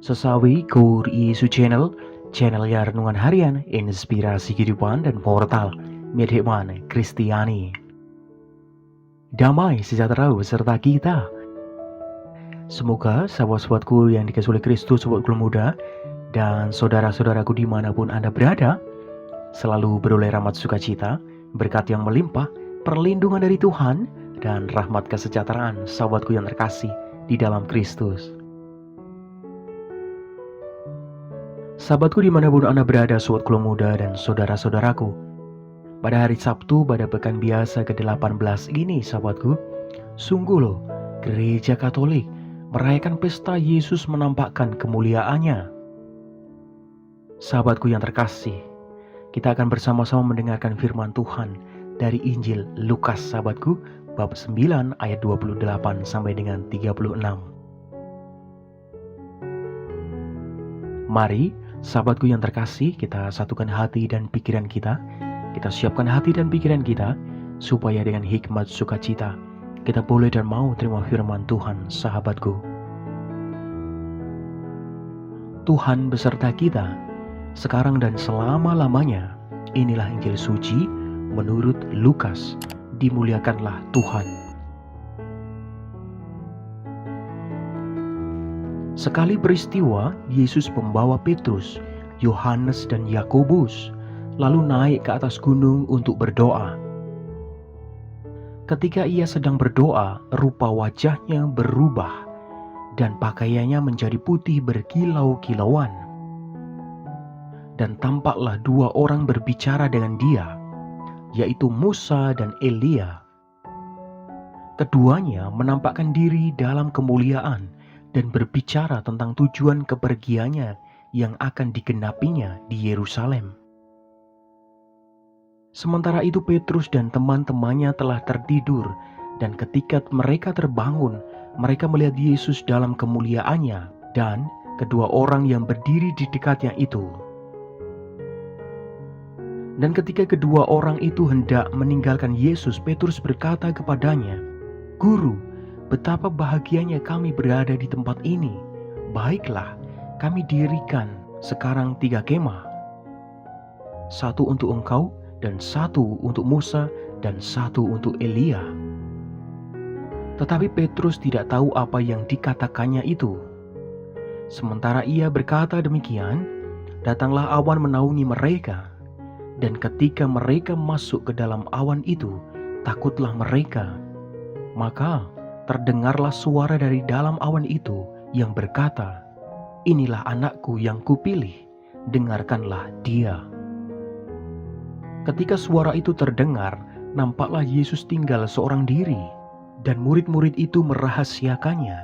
Sesawi Kur Yesu Channel ya renungan harian, inspirasi kehidupan dan portal Medhewan Kristiani. Damai sejahtera beserta kita. Semoga sahabat-sahabatku yang dikasihi oleh Kristus, sobat Kul Muda, dan saudara-saudaraku dimanapun Anda berada, selalu beroleh rahmat sukacita, berkat yang melimpah, perlindungan dari Tuhan, dan rahmat kesejahteraan sahabatku yang terkasih di dalam Kristus. Sahabatku dimanapun Anda berada, sobat Kul Muda dan saudara-saudaraku, pada hari Sabtu pada pekan biasa ke-18 ini, sahabatku, sungguh loh, Gereja Katolik merayakan pesta Yesus menampakkan kemuliaannya. Sahabatku yang terkasih, kita akan bersama-sama mendengarkan firman Tuhan dari Injil Lukas, sahabatku, bab 9 ayat 28 sampai dengan 36. Mari, sahabatku yang terkasih, kita satukan hati dan pikiran kita. Kita siapkan hati dan pikiran kita, supaya dengan hikmat sukacita, kita boleh dan mau terima firman Tuhan, sahabatku. Tuhan beserta kita, sekarang dan selama-lamanya. Inilah Injil suci menurut Lukas. Dimuliakanlah Tuhan. Sekali peristiwa, Yesus membawa Petrus, Yohanes dan Yakobus, lalu naik ke atas gunung untuk berdoa. Ketika ia sedang berdoa, rupa wajahnya berubah, dan pakaiannya menjadi putih berkilau-kilauan. Dan tampaklah dua orang berbicara dengan dia, yaitu Musa dan Elia. Keduanya menampakkan diri dalam kemuliaan dan berbicara tentang tujuan kepergiannya yang akan digenapinya di Yerusalem. Sementara itu Petrus dan teman-temannya telah tertidur, dan ketika mereka terbangun, mereka melihat Yesus dalam kemuliaannya dan kedua orang yang berdiri di dekatnya itu. Dan ketika kedua orang itu hendak meninggalkan Yesus, Petrus berkata kepadanya, "Guru, betapa bahagianya kami berada di tempat ini. Baiklah, kami dirikan sekarang 3 kemah. Satu untuk engkau, dan satu untuk Musa, dan satu untuk Elia." Tetapi Petrus tidak tahu apa yang dikatakannya itu. Sementara ia berkata demikian, datanglah awan menaungi mereka. Dan ketika mereka masuk ke dalam awan itu, takutlah mereka. Maka terdengarlah suara dari dalam awan itu yang berkata, "Inilah anakku yang kupilih, dengarkanlah dia." Ketika suara itu terdengar, nampaklah Yesus tinggal seorang diri, dan murid-murid itu merahasiakannya.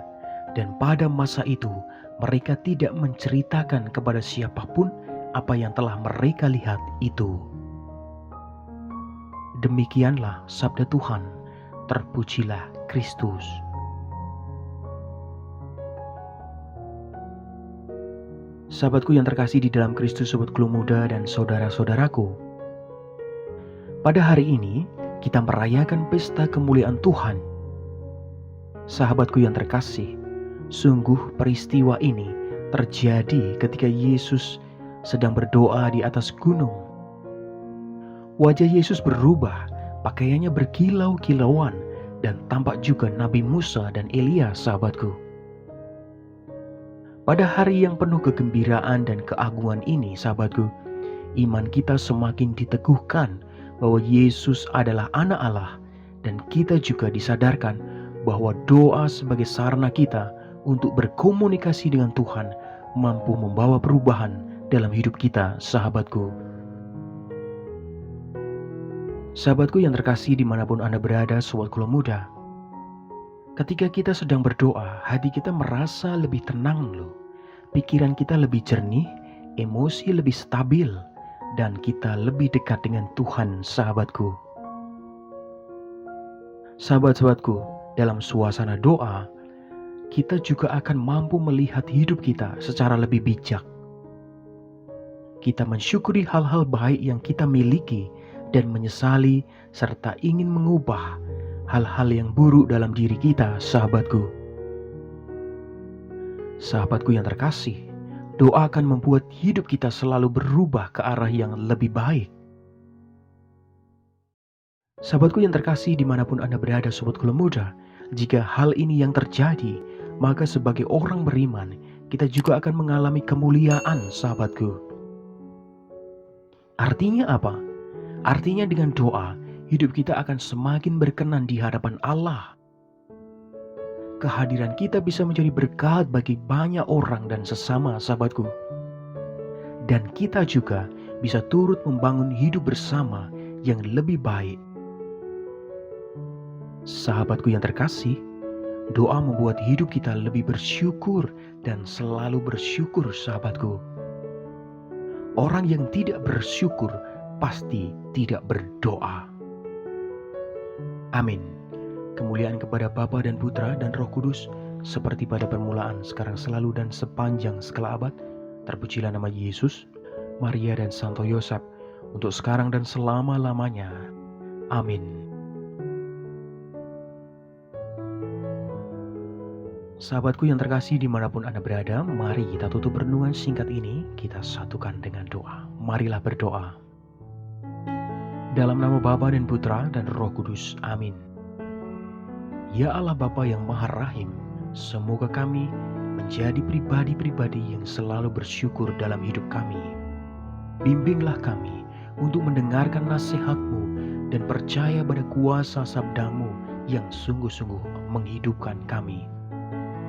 Dan pada masa itu, mereka tidak menceritakan kepada siapapun apa yang telah mereka lihat itu. Demikianlah sabda Tuhan. Terpujilah Kristus. Sahabatku yang terkasih di dalam Kristus, sobat Kul Muda dan saudara-saudaraku, pada hari ini kita merayakan pesta kemuliaan Tuhan. Sahabatku yang terkasih, sungguh peristiwa ini terjadi ketika Yesus sedang berdoa di atas gunung. Wajah Yesus berubah, pakaiannya berkilau-kilauan, dan tampak juga Nabi Musa dan Elia, sahabatku. Pada hari yang penuh kegembiraan dan keagungan ini, sahabatku, iman kita semakin diteguhkan bahwa Yesus adalah anak Allah, dan kita juga disadarkan bahwa doa sebagai sarana kita untuk berkomunikasi dengan Tuhan mampu membawa perubahan dalam hidup kita, sahabatku. Sahabatku yang terkasih dimanapun Anda berada, sobat Kul Muda, ketika kita sedang berdoa, hati kita merasa lebih tenang loh. Pikiran kita lebih jernih, emosi lebih stabil, dan kita lebih dekat dengan Tuhan, sahabatku. Sahabat-sahabatku, dalam suasana doa, kita juga akan mampu melihat hidup kita secara lebih bijak. Kita mensyukuri hal-hal baik yang kita miliki dan menyesali serta ingin mengubah hal-hal yang buruk dalam diri kita, sahabatku. Sahabatku yang terkasih, Doa akan membuat hidup kita selalu berubah ke arah yang lebih baik. Sahabatku yang terkasih dimanapun Anda berada, sobat kula muda, jika hal ini yang terjadi, maka sebagai orang beriman, kita juga akan mengalami kemuliaan, sahabatku. Artinya apa? Artinya dengan doa, hidup kita akan semakin berkenan di hadapan Allah. Kehadiran kita bisa menjadi berkat bagi banyak orang dan sesama, sahabatku. Dan kita juga bisa turut membangun hidup bersama yang lebih baik. Sahabatku yang terkasih, doa membuat hidup kita lebih bersyukur dan selalu bersyukur, sahabatku. Orang yang tidak bersyukur pasti tidak berdoa. Amin. Kemuliaan kepada Bapa dan Putra dan Roh Kudus, seperti pada permulaan, sekarang, selalu, dan sepanjang segala abad. Terpujilah nama Yesus, Maria, dan Santo Yosef, untuk sekarang dan selama-lamanya. Amin. Sahabatku yang terkasih dimanapun Anda berada, mari kita tutup renungan singkat ini, kita satukan dengan doa. Marilah berdoa. Dalam nama Bapa dan Putra dan Roh Kudus. Amin. Ya Allah Bapa yang Maha Rahim, semoga kami menjadi pribadi-pribadi yang selalu bersyukur dalam hidup kami. Bimbinglah kami untuk mendengarkan nasihat-Mu dan percaya pada kuasa sabda-Mu yang sungguh-sungguh menghidupkan kami.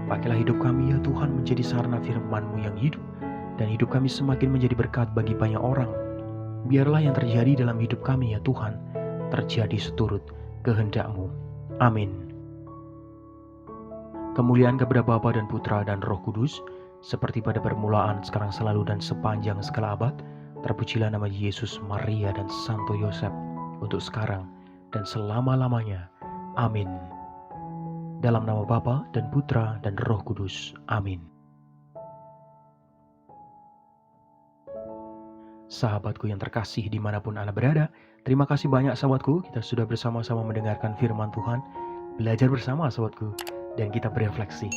Pakailah hidup kami ya Tuhan menjadi sarana firman-Mu yang hidup, dan hidup kami semakin menjadi berkat bagi banyak orang. Biarlah yang terjadi dalam hidup kami ya Tuhan, terjadi seturut kehendak-Mu. Amin. Kemuliaan kepada Bapa dan Putra dan Roh Kudus, seperti pada permulaan, sekarang, selalu, dan sepanjang segala abad. Terpujilah nama Yesus, Maria, dan Santo Yosef, untuk sekarang dan selama-lamanya. Amin. Dalam nama Bapa dan Putra dan Roh Kudus. Amin. Sahabatku yang terkasih dimanapun Anda berada, terima kasih banyak sahabatku, kita sudah bersama-sama mendengarkan firman Tuhan, belajar bersama sahabatku, dan kita berefleksi.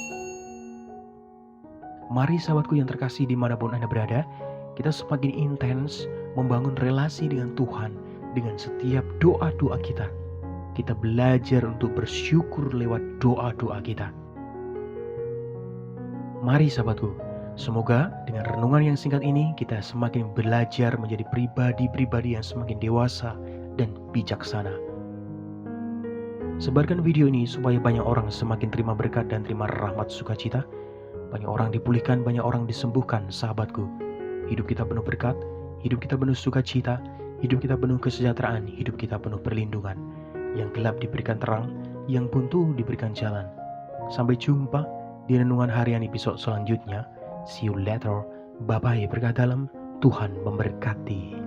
Mari sahabatku yang terkasih dimanapun Anda berada, kita semakin intens membangun relasi dengan Tuhan dengan setiap doa-doa kita. Kita belajar untuk bersyukur lewat doa-doa kita. Mari sahabatku, semoga dengan renungan yang singkat ini kita semakin belajar menjadi pribadi-pribadi yang semakin dewasa dan bijaksana. Sebarkan video ini supaya banyak orang semakin terima berkat dan terima rahmat sukacita. Banyak orang dipulihkan, banyak orang disembuhkan, sahabatku. Hidup kita penuh berkat, hidup kita penuh sukacita, hidup kita penuh kesejahteraan, hidup kita penuh perlindungan. Yang gelap diberikan terang, yang buntu diberikan jalan. Sampai jumpa di renungan harian episode selanjutnya. See you later. Bye-bye, berkat dalam. Tuhan memberkati.